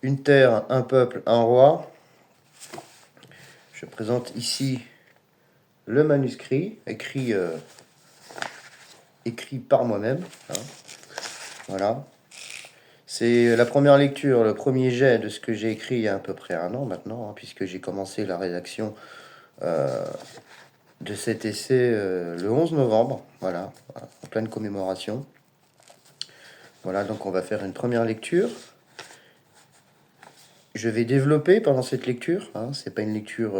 Une terre, un peuple, un roi. Je présente ici le manuscrit, écrit par moi-même. Hein. Voilà. C'est la première lecture, le premier jet de ce que j'ai écrit il y a à peu près un an maintenant, hein, puisque j'ai commencé la rédaction de cet essai le 11 novembre, voilà, en pleine commémoration. Voilà, donc on va faire une première lecture. Je vais développer pendant cette lecture, hein, c'est pas une lecture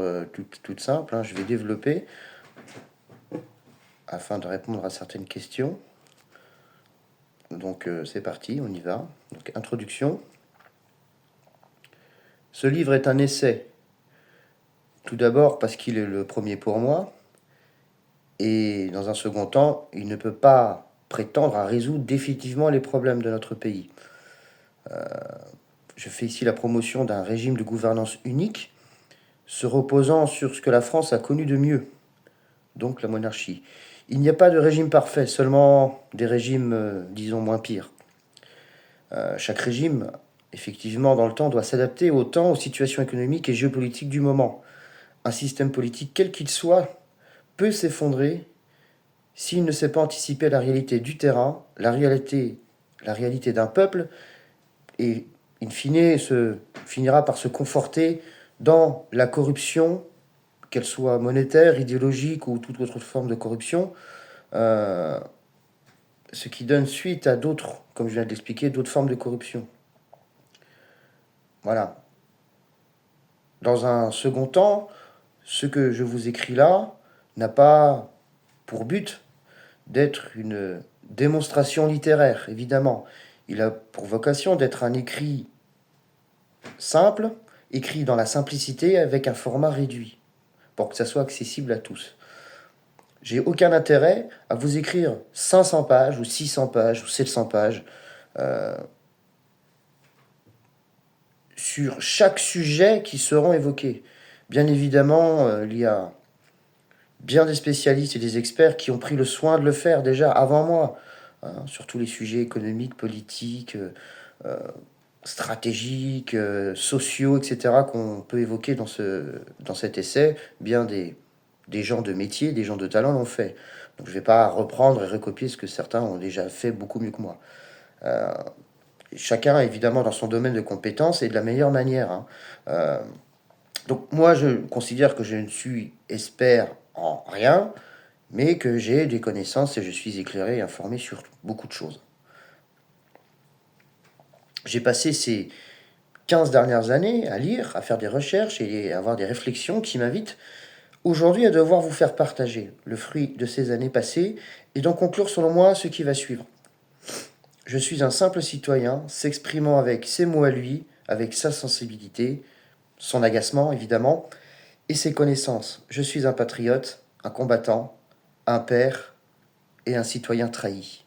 toute simple, hein, je vais développer afin de répondre à certaines questions. Donc c'est parti, on y va. Donc, introduction. Ce livre est un essai. Tout d'abord parce qu'il est le premier pour moi, et dans un second temps, il ne peut pas prétendre à résoudre définitivement les problèmes de notre pays. Je fais ici la promotion d'un régime de gouvernance unique, se reposant sur ce que la France a connu de mieux, donc la monarchie. Il n'y a pas de régime parfait, seulement des régimes, disons, moins pires. Chaque régime, effectivement, dans le temps, doit s'adapter au temps, aux situations économiques et géopolitiques du moment. Un système politique, quel qu'il soit, peut s'effondrer s'il ne sait pas anticiper la réalité du terrain, la réalité d'un peuple, et in fine finira par se conforter dans la corruption, qu'elle soit monétaire, idéologique ou toute autre forme de corruption, ce qui donne suite à d'autres, comme je viens de l'expliquer, d'autres formes de corruption. Voilà. Dans un second temps, ce que je vous écris là n'a pas pour but d'être une démonstration littéraire, évidemment. Il a pour vocation d'être un écrit simple, écrit dans la simplicité avec un format réduit, pour que ça soit accessible à tous. J'ai aucun intérêt à vous écrire 500 pages, ou 600 pages, ou 700 pages, sur chaque sujet qui seront évoqués. Bien évidemment, il y a bien des spécialistes et des experts qui ont pris le soin de le faire déjà avant moi, hein, sur tous les sujets économiques, politiques, stratégiques, sociaux, etc., qu'on peut évoquer dans cet essai. Bien des gens de métier, des gens de talent l'ont fait. Donc je ne vais pas reprendre et recopier ce que certains ont déjà fait beaucoup mieux que moi. Chacun, évidemment, dans son domaine de compétences et de la meilleure manière. Hein. Donc moi, je considère que je ne suis expert en rien, mais que j'ai des connaissances et je suis éclairé et informé sur beaucoup de choses. J'ai passé ces 15 dernières années à lire, à faire des recherches et à avoir des réflexions qui m'invitent aujourd'hui à devoir vous faire partager le fruit de ces années passées et d'en conclure selon moi ce qui va suivre. Je suis un simple citoyen s'exprimant avec ses mots à lui, avec sa sensibilité, son agacement évidemment, et ses connaissances. Je suis un patriote, un combattant, un père et un citoyen trahi.